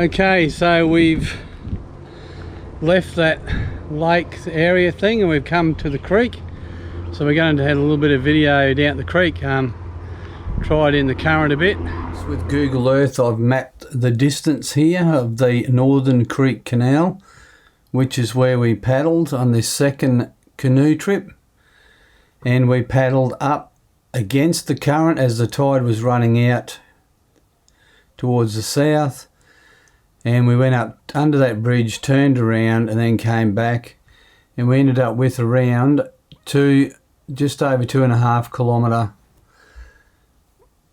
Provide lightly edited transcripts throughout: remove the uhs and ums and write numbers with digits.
Okay, so we've left that lake area thing and we've come to the creek. So we're going to have a little bit of video down at the creek. Tried in the current a bit. So with Google Earth I've mapped the distance here of the Northern Creek Canal, which is where we paddled on this second canoe trip. And we paddled up against the current as the tide was running out towards the south. And we went up under that bridge, turned around and then came back, and we ended up with around just over 2.5 kilometre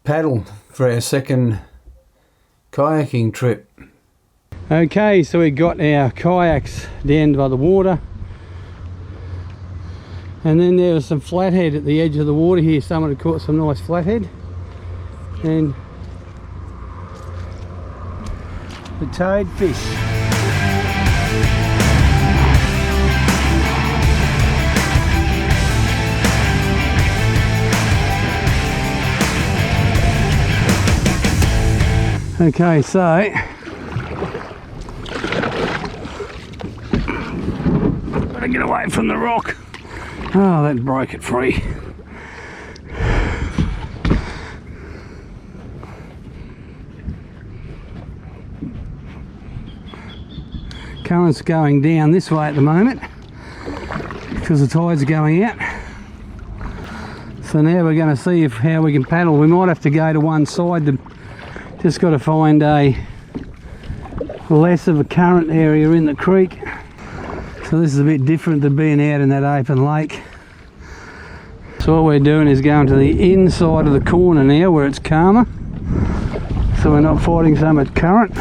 paddle for our second kayaking trip. Okay, so we got our kayaks down by the water, and then there was some flathead at the edge of the water here. Someone had caught some nice flathead, and the toad fish. Okay, so gotta get away from the rock. Oh, that broke it free. Current's going down this way at the moment because the tide's going out. So now we're going to see how we can paddle. We might have to go to one side. Just got to find a less of a current area in the creek. So this is a bit different than being out in that open lake. So what we're doing is going to the inside of the corner now where it's calmer, so we're not fighting so much current.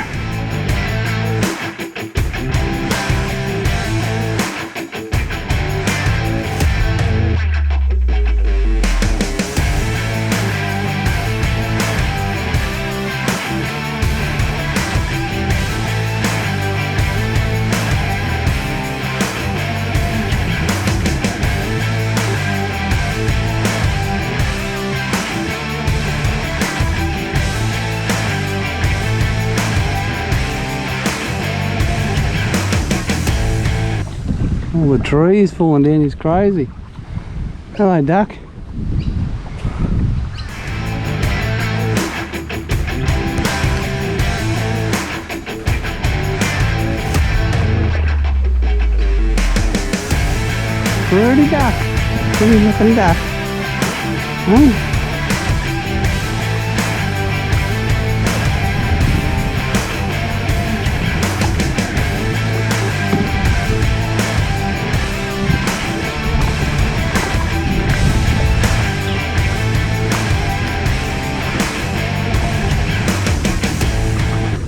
All the trees falling down is crazy. Hello, duck. Pretty duck. Pretty looking duck. Oh.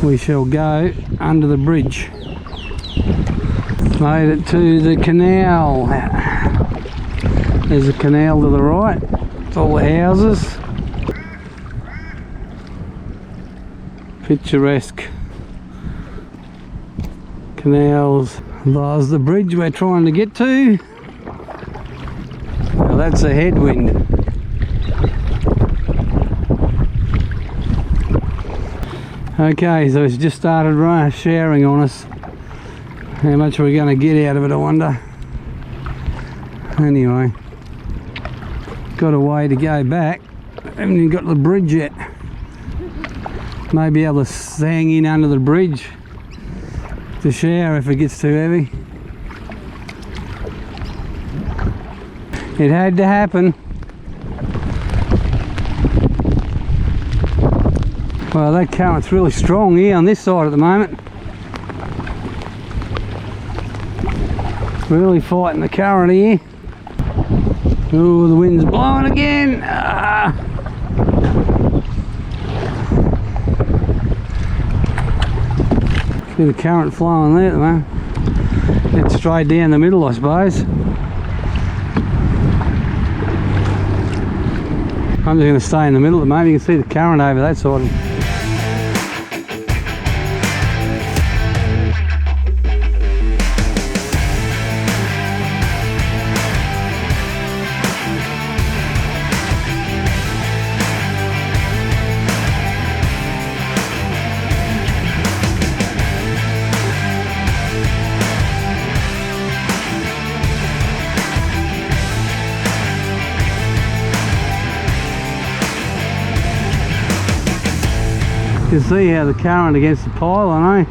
We shall go under the bridge. Made it to the canal. There's a canal to the right. It's all the houses. Picturesque canals. There's the bridge we're trying to get to. Well, that's a headwind. Okay, so it's just started showering on us. How much are we going to get out of it, I wonder? Anyway, got a way to go back. Haven't even got to the bridge yet. Maybe able to hang in under the bridge to shower if it gets too heavy. It had to happen. Well, that current's really strong here on this side at the moment. Really fighting the current here. Oh, the wind's blowing again. See the current flowing there at the moment. It's straight down the middle, I suppose. I'm just going to stay in the middle at the moment. You can see the current over that side. You can see how the current against the pylon, eh?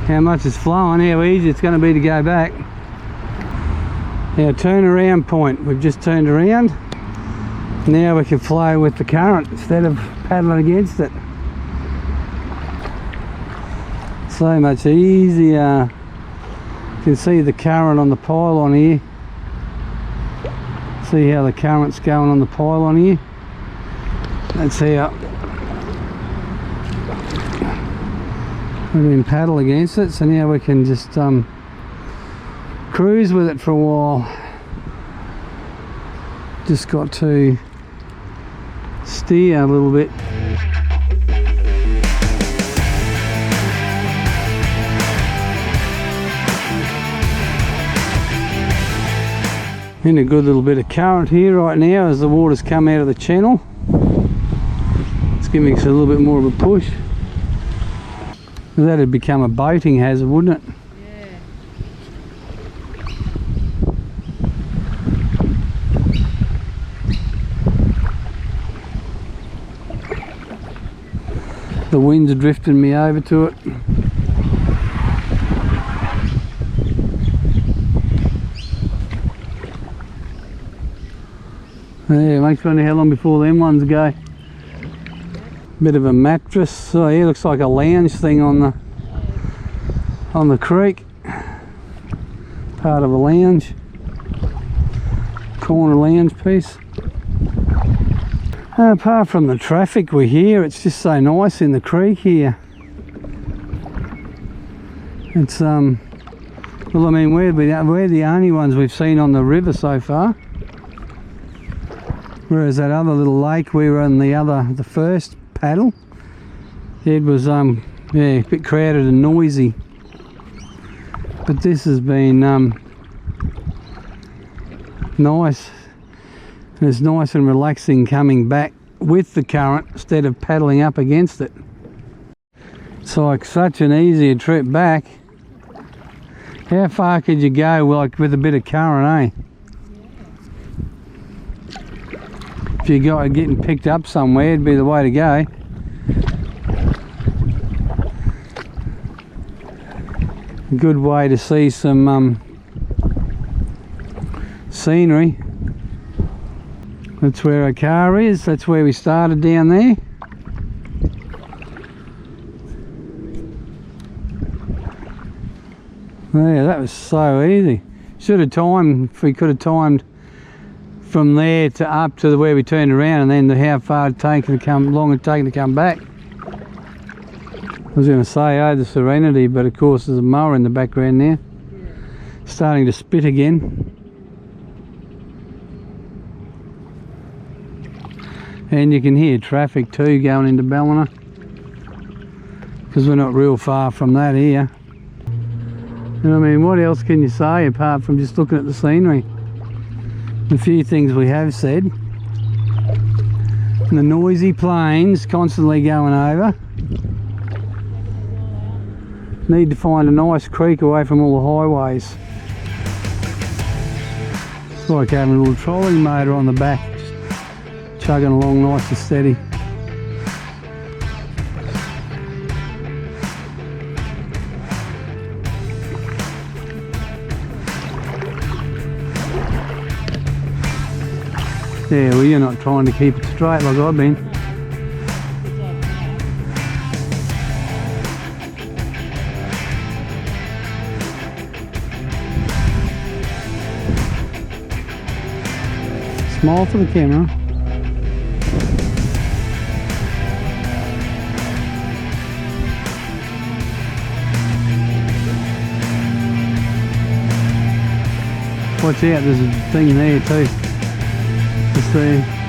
How much is flowing, how easy it's going to be to go back. Our turnaround point, we've just turned around. Now we can flow with the current instead of paddling against it. So much easier. You can see the current on the pylon here. See how the current's going on the pylon here. That's how we can paddle against it. So now we can just cruise with it for a while. Just got to steer a little bit. In a good little bit of current here right now as the water's come out of the channel. It's giving us a little bit more of a push. That'd become a boating hazard, wouldn't it? Yeah. The wind's drifting me over to it. Yeah, makes me wonder how long before them ones go. Bit of a mattress. Oh yeah, looks like a lounge thing on the creek. Part of a lounge. Corner lounge piece. Apart from the traffic we hear, it's just so nice in the creek here. It's well, I mean, we're the only ones we've seen on the river so far. Whereas that other little lake we were on the first paddle, it was yeah, a bit crowded and noisy. But this has been nice. And it's nice and relaxing coming back with the current instead of paddling up against it. It's like such an easier trip back. How far could you go like with a bit of current, eh? If you got getting picked up somewhere, it'd be the way to go. A good way to see some scenery. That's where our car is. That's where we started down there. Yeah, that was so easy. Should have timed, if we could have timed from there to up to where we turned around, and then how far it taken to come, long it taken to come back. I was going to say, oh, the Serenity, but of course there's a mower in the background now. Yeah. Starting to spit again. And you can hear traffic too going into Ballina, because we're not real far from that here. And I mean, what else can you say apart from just looking at the scenery? A few things we have said. And the noisy planes constantly going over. Need to find a nice creek away from all the highways. It's like having a little trolling motor on the back, just chugging along nice and steady. Yeah, well, you're not trying to keep it straight like I've been. Small for the camera. Watch out, there's a thing in there too. See.